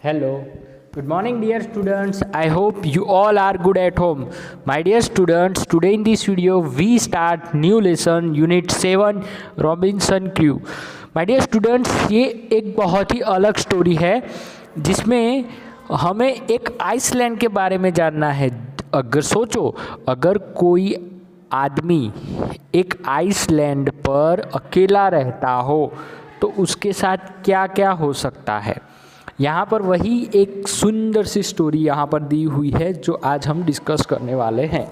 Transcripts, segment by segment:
Hello. Good morning, dear students. I hope you all are good at home. My dear students, today in this video we start new lesson Unit 7 Robinson Crew. My dear students, ये एक बहुत ही अलग story है जिसमें हमें एक Iceland के बारे में जानना है। अगर सोचो, अगर कोई आदमी एक आइसलैंड पर अकेला रहता हो तो उसके साथ क्या क्या हो सकता है। यहाँ पर वही एक सुंदर सी स्टोरी यहाँ पर दी हुई है जो आज हम डिस्कस करने वाले हैं।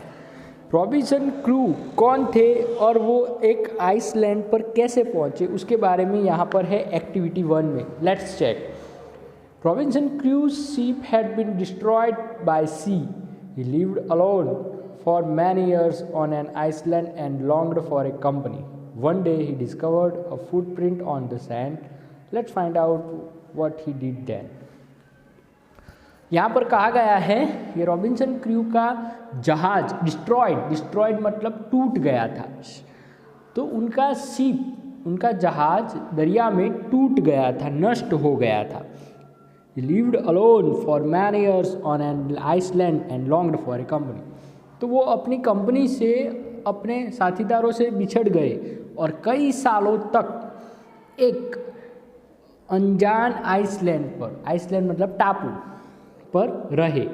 रॉबिन्सन क्रू कौन थे और वो एक आइसलैंड पर कैसे पहुँचे उसके बारे में यहाँ पर है एक्टिविटी 1 में। Let's check. Robinson Crusoe ship had been destroyed by sea. He lived alone for many years on an island and longed for a company. One day he discovered a footprint on the sand. Let's find out what he did then। यहाँ पर कहा गया है ये Robinson crew का जहाज destroyed मतलब टूट गया था। तो उनका शिप, उनका जहाज दरिया में टूट गया था, नष्ट हो गया था। He lived alone for many years on an island and longed for a company। तो वो अपनी कंपनी से, अपने साथीदारों से बिछड़ गए और कई सालों तक एक अनजान आइसलैंड पर, आइसलैंड मतलब टापू पर रहे।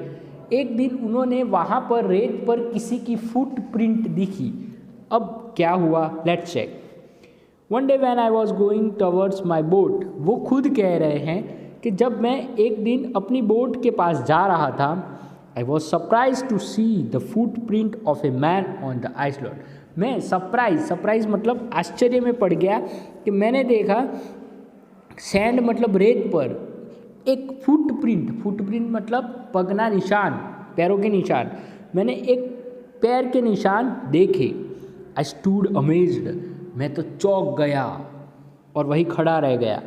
एक दिन उन्होंने वहाँ पर रेत पर किसी की फुटप्रिंट दिखी। अब क्या हुआ, let's check. One day when I was going towards my boat. वो खुद कह रहे हैं कि जब मैं एक दिन अपनी बोट के पास जा रहा था, I was surprise to see the footprint of a man on the island. मैं सरप्राइज मतलब आश्चर्य में पड़ गया कि मैंने देखा सैंड मतलब रेत पर एक फुटप्रिंट मतलब पगना निशान, पैरों के निशान। मैंने एक पैर के निशान देखे। I stood amazed. मैं तो चौंक गया और वही खड़ा रह गया।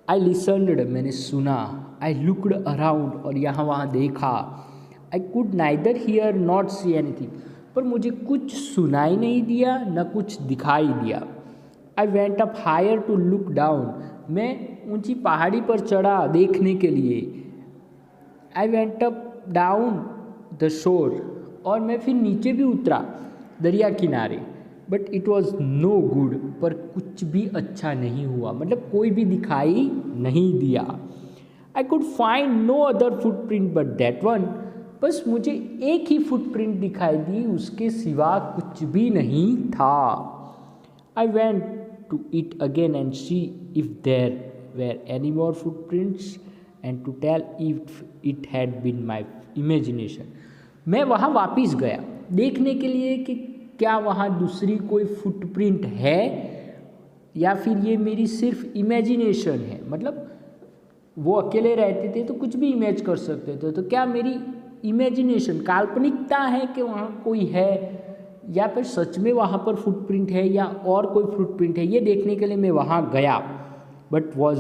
आई लिसन्ड। मैंने सुना। I looked around. और यहाँ वहाँ देखा। I could neither here not see anything. पर मुझे कुछ सुनाई नहीं दिया न कुछ दिखाई दिया। I went up higher to look down. मैं ऊंची पहाड़ी पर चढ़ा देखने के लिए। I went up down the shore. और मैं फिर नीचे भी उतरा दरिया किनारे। But it was no good. पर कुछ भी अच्छा नहीं हुआ, मतलब कोई भी दिखाई नहीं दिया। I could find no other footprint but that one. बस मुझे एक ही फुटप्रिंट दिखाई दी, उसके सिवा कुछ भी नहीं था। I went to it again and see if there were any more footprints and to tell if it had been my imagination। मैं वहाँ वापस गया देखने के लिए कि क्या वहाँ दूसरी कोई फुटप्रिंट है या फिर ये मेरी सिर्फ इमेजिनेशन है। मतलब वो अकेले रहते थे तो कुछ भी इमेज कर सकते थे, तो क्या मेरी इमेजिनेशन, काल्पनिकता है कि वहाँ कोई है या फिर सच में वहाँ पर फुटप्रिंट है या और कोई फुटप्रिंट है, ये देखने के लिए मैं वहाँ गया। But was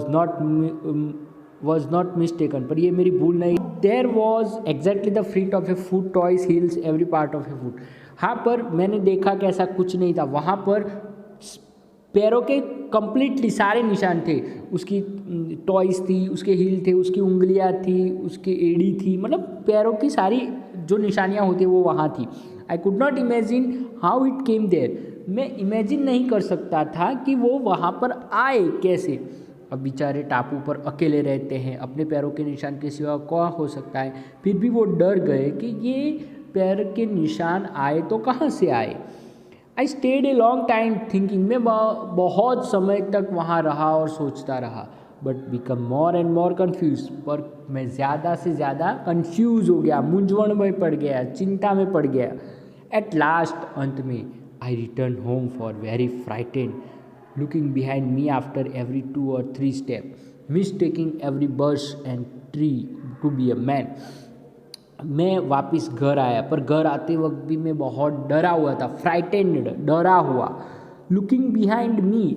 not mistaken. पर ये मेरी भूल नहीं। There was exactly the print of a foot, toes, heels, every part of a foot. हाँ, पर मैंने देखा कि ऐसा कुछ नहीं था। वहाँ पर पैरों के कंप्लीटली सारे निशान थे। उसकी टॉयज थी, उसके हील थे, उसकी उंगलियाँ थी, उसकी एड़ी थी, मतलब पैरों की सारी जो निशानियाँ होती वो वहाँ थी। I could not imagine how it came there. मैं इमेजिन नहीं कर सकता था कि वो वहाँ पर आए कैसे। अब बेचारे टापू पर अकेले रहते हैं, अपने पैरों के निशान के सिवा क्या हो सकता है। फिर भी वो डर गए कि ये पैर के निशान आए तो कहाँ से आए। I stayed a long time thinking. मैं बहुत समय तक वहाँ रहा और सोचता रहा। But become more and more confuse. पर मैं ज़्यादा से ज़्यादा कन्फ्यूज़ हो गया, मूंझवण में पड़ गया, चिंता में पड़ गया। एट लास्ट, अंत में, I return home for very frighten, looking behind me after every 2 or 3 step, mistaking every bush and tree to be a man. मैं वापस घर आया, पर घर आते वक्त भी मैं बहुत डरा हुआ था, फ्राइटेंड, डरा हुआ। लुकिंग बिहाइंड मी,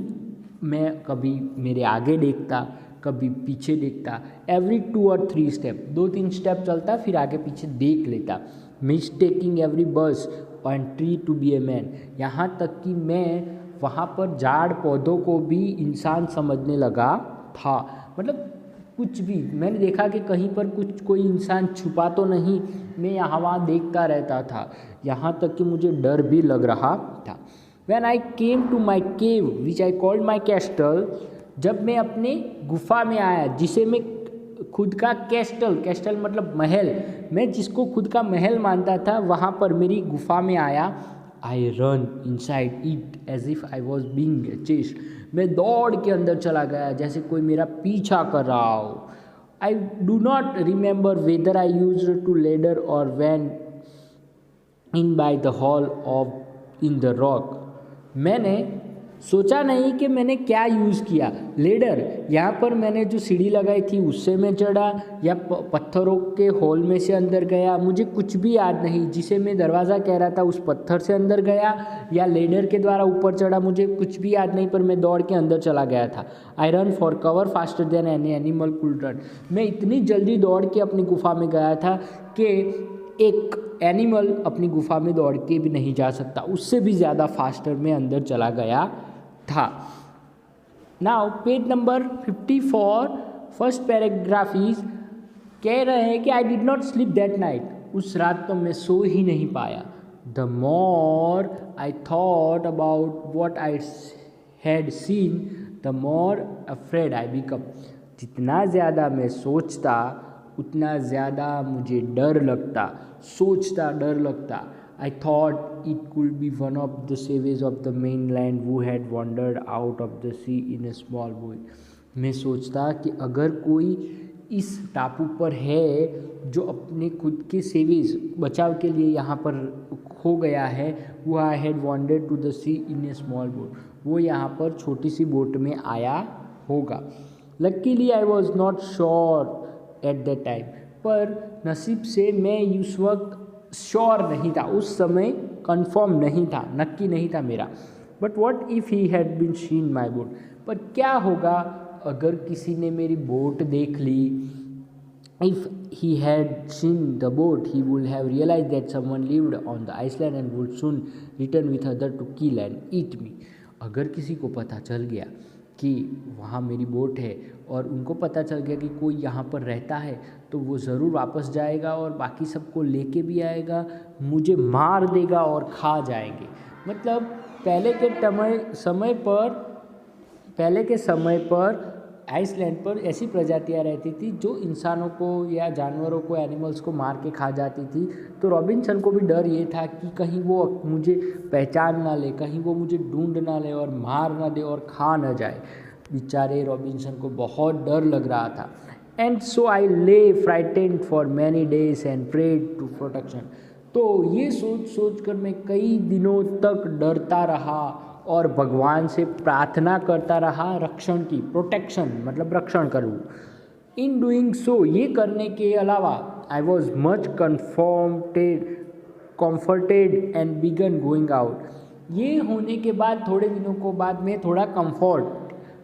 मैं कभी मेरे आगे देखता, कभी पीछे देखता। एवरी 2 or 3 स्टेप, 2-3 स्टेप चलता फिर आगे पीछे देख लेता। Mistaking every bush and tree to be a man. यहाँ तक कि मैं वहाँ पर झाड़ पौधों को भी इंसान समझने लगा था। मतलब कुछ भी मैंने देखा कि कहीं पर कोई इंसान छुपा तो नहीं, मैं यहाँ वहाँ देखता रहता था, यहाँ तक कि मुझे डर भी लग रहा था। When I came to my cave which I called my castle, जब मैं अपने गुफा में आया जिसे मैं खुद का कैस्टल मतलब महल, मैं जिसको खुद का महल मानता था, वहाँ पर मेरी गुफा में आया। I run inside it as if I was being chased, मैं दौड़ के अंदर चला गया जैसे कोई मेरा पीछा कर रहा हो। I do not remember whether I use to ladder or went in by the hole of in the rock, मैंने सोचा नहीं कि मैंने क्या यूज़ किया। लेडर, यहाँ पर मैंने जो सीढ़ी लगाई थी उससे मैं चढ़ा या पत्थरों के हॉल में से अंदर गया, मुझे कुछ भी याद नहीं। जिसे मैं दरवाज़ा कह रहा था उस पत्थर से अंदर गया या लेडर के द्वारा ऊपर चढ़ा, मुझे कुछ भी याद नहीं, पर मैं दौड़ के अंदर चला गया था। I run for cover faster than any animal could run, मैं इतनी जल्दी दौड़ के अपनी गुफा में गया था कि एक एनिमल अपनी गुफा में दौड़ के भी नहीं जा सकता, उससे भी ज़्यादा फास्टर में अंदर चला गया था। Now page number 54 first paragraph is, कह रहे हैं कि I did not sleep that night, उस रात तो मैं सो ही नहीं पाया। The more I thought about what I had seen the more afraid I become, जितना ज़्यादा मैं सोचता उतना ज़्यादा मुझे डर लगता, सोचता डर लगता। I thought it could be one of the savages of the mainland who had wandered out of the sea in a small boat, मैं सोचता कि अगर कोई इस टापू पर है जो अपने खुद के सेवेज बचाव के लिए यहाँ पर खो गया है, वो I had wandered to the sea in a small boat, वो यहाँ पर छोटी सी बोट में आया होगा। Luckily I was not sure at the time, पर नसीब से मैं उस वक्त श्योर नहीं था, उस समय कंफर्म नहीं था, नक्की नहीं था मेरा। But what if he had been seen my boat, पर क्या होगा अगर किसी ने मेरी बोट देख ली। If he had seen the boat he would have realize that someone lived on the island and would soon return with other to kill and eat me, अगर किसी को पता चल गया कि वहाँ मेरी बोट है और उनको पता चल गया कि कोई यहाँ पर रहता है, तो वो ज़रूर वापस जाएगा और बाकी सबको लेके भी आएगा, मुझे मार देगा और खा जाएंगे। मतलब पहले के समय पर आइसलैंड पर ऐसी प्रजातियाँ रहती थी जो इंसानों को या जानवरों को, एनिमल्स को मार के खा जाती थी। तो रॉबिन्सन को भी डर ये था कि कहीं वो मुझे पहचान ना ले, कहीं वो मुझे ढूंढ ना ले और मार ना दे और खा ना जाए। बेचारे रॉबिन्सन को बहुत डर लग रहा था। And so I lay frightened for many days and prayed to protection, तो ये सोच कर मैं कई दिनों तक डरता रहा और भगवान से प्रार्थना करता रहा रक्षण की, प्रोटेक्शन मतलब रक्षण करूँ। इन डूइंग सो, ये करने के अलावा I was much comforted and begin going out, ये होने के बाद थोड़े दिनों को बाद में थोड़ा कंफर्ट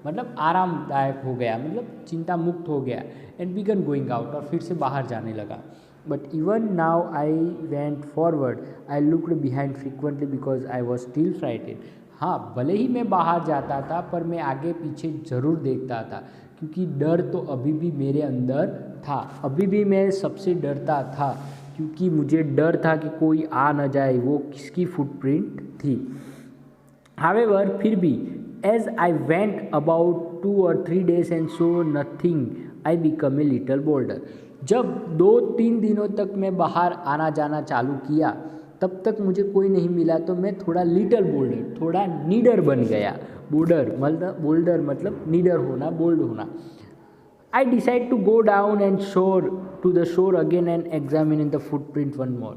मतलब आरामदायक हो गया, मतलब चिंता मुक्त हो गया। एंड बिगन गोइंग आउट, और फिर से बाहर जाने लगा। But even now I went forward, I looked behind frequently because I was still frightened. हाँ, भले ही मैं बाहर जाता था पर मैं आगे पीछे ज़रूर देखता था, क्योंकि डर तो अभी भी मेरे अंदर था, अभी भी मैं सबसे डरता था, क्योंकि मुझे डर था कि कोई आ न जाए, वो किसकी फुटप्रिंट थी। हावेवर, फिर भी as I went about 2 or 3 days and so nothing, I become a little bolder. जब 2-3 दिनों तक मैं बाहर आना जाना चालू किया, तब तक मुझे कोई नहीं मिला, तो मैं थोड़ा लिटल बोल्डर, थोड़ा नीडर बन गया। बोल्डर मतलब नीडर होना, बोल्ड होना। I decide to go down and to the shore again and examine the footprint one more.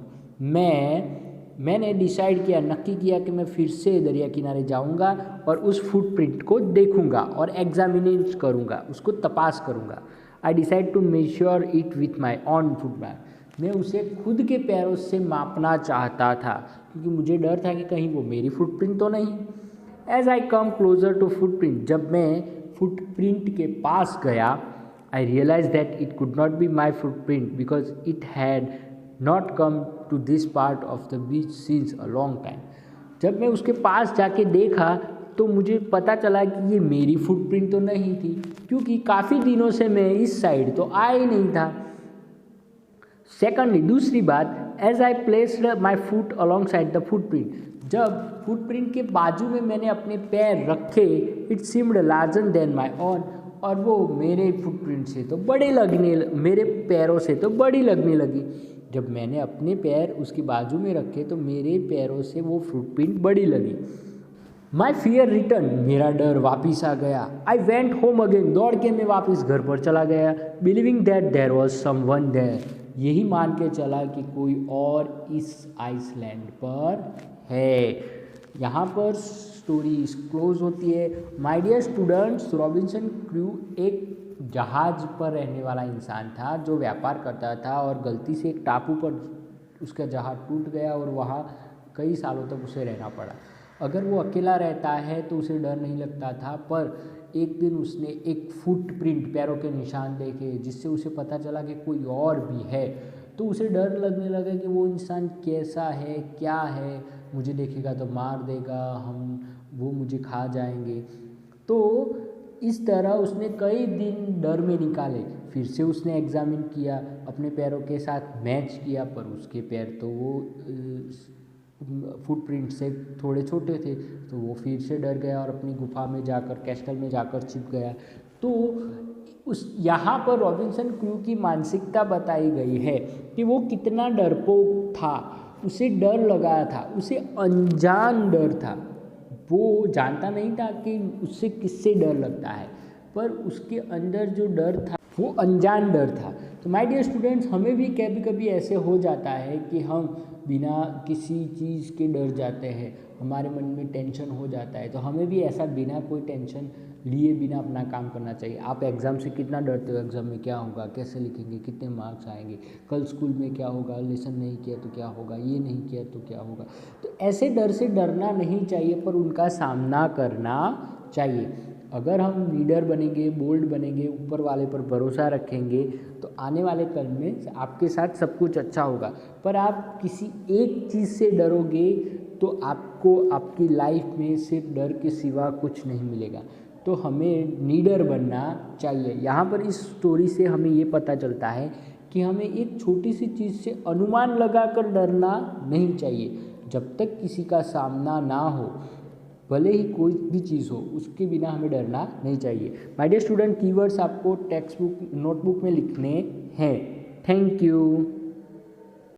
मैंने डिसाइड किया, नक्की किया कि मैं फिर से दरिया किनारे जाऊंगा और उस फुटप्रिंट को देखूंगा और एग्जामिनेट करूंगा, उसको तपास करूंगा। I decide to measure it with my own footprint, मैं उसे खुद के पैरों से मापना चाहता था, क्योंकि मुझे डर था कि कहीं वो मेरी फुटप्रिंट तो नहीं। As I come closer to footprint, जब मैं फुटप्रिंट के पास गया, I realize that it could not be my footprint because it had not come to this part of the beach since a long time. जब मैं उसके पास जाके देखा तो मुझे पता चला कि ये मेरी फुटप्रिंट तो नहीं थी, क्योंकि काफ़ी दिनों से मैं इस साइड तो आया ही नहीं था। सेकंडली, दूसरी बात, as I placed my foot alongside the footprint, जब फुटप्रिंट के बाजू में मैंने अपने पैर रखे, it seemed larger than my own, और वो मेरे फुटप्रिंट से तो बड़े लगने, मेरे पैरों से तो बड़ी लगने लगी। जब मैंने अपने पैर उसके बाजू में रखे तो मेरे पैरों से वो फुटप्रिंट बड़ी लगी। माई फियर रिटर्न, मेरा डर वापिस आ गया। आई वेंट होम अगेन, दौड़ के मैं वापस घर पर चला गया। Believing that there was someone there, यही मान के चला कि कोई और इस आइसलैंड पर है। यहाँ पर स्टोरी क्लोज होती है। My dear students, Robinson Crusoe एक जहाज़ पर रहने वाला इंसान था जो व्यापार करता था, और गलती से एक टापू पर उसका जहाज़ टूट गया और वहाँ कई सालों तक उसे रहना पड़ा। अगर वो अकेला रहता है तो उसे डर नहीं लगता था, पर एक दिन उसने एक फुटप्रिंट, पैरों के निशान देखे, जिससे उसे पता चला कि कोई और भी है। तो उसे डर लगने लगा कि वो इंसान कैसा है, क्या है, मुझे देखेगा तो मार देगा, वो मुझे खा जाएंगे। तो इस तरह उसने कई दिन डर में निकाले। फिर से उसने एग्ज़ामिन किया, अपने पैरों के साथ मैच किया, पर उसके पैर तो वो फुटप्रिंट से थोड़े छोटे थे, तो वो फिर से डर गया और अपनी गुफा में जाकर, कैस्टल में जाकर छिप गया। तो उस यहाँ पर रॉबिन्सन क्रू की मानसिकता बताई गई है कि वो कितना डरपोक था। उसे डर लगा था, उसे अनजान डर था। वो जानता नहीं था कि उससे किससे डर लगता है, पर उसके अंदर जो डर था वो अनजान डर था। तो माय डियर स्टूडेंट्स, हमें भी कभी कभी ऐसे हो जाता है कि हम बिना किसी चीज़ के डर जाते हैं, हमारे मन में टेंशन हो जाता है। तो हमें भी ऐसा बिना कोई टेंशन लिए बिना अपना काम करना चाहिए। आप एग्ज़ाम से कितना डरते हो, एग्ज़ाम में क्या होगा, कैसे लिखेंगे, कितने मार्क्स आएंगे, कल स्कूल में क्या होगा, लेसन नहीं किया तो क्या होगा, ये नहीं किया तो क्या होगा। तो ऐसे डर से डरना नहीं चाहिए, पर उनका सामना करना चाहिए। अगर हम लीडर बनेंगे, बोल्ड बनेंगे, ऊपर वाले पर भरोसा रखेंगे, तो आने वाले कल में आपके साथ सब कुछ अच्छा होगा। पर आप किसी एक चीज़ से डरोगे तो आपको आपकी लाइफ में सिर्फ डर के सिवा कुछ नहीं मिलेगा। तो हमें लीडर बनना चाहिए। यहाँ पर इस स्टोरी से हमें ये पता चलता है कि हमें एक छोटी सी चीज़ से अनुमान लगाकर डरना नहीं चाहिए। जब तक किसी का सामना ना हो, भले ही कोई भी चीज़ हो, उसके बिना हमें डरना नहीं चाहिए। माय डियर स्टूडेंट, कीवर्ड्स आपको टेक्स्ट बुक, नोटबुक में लिखने हैं। Thank you.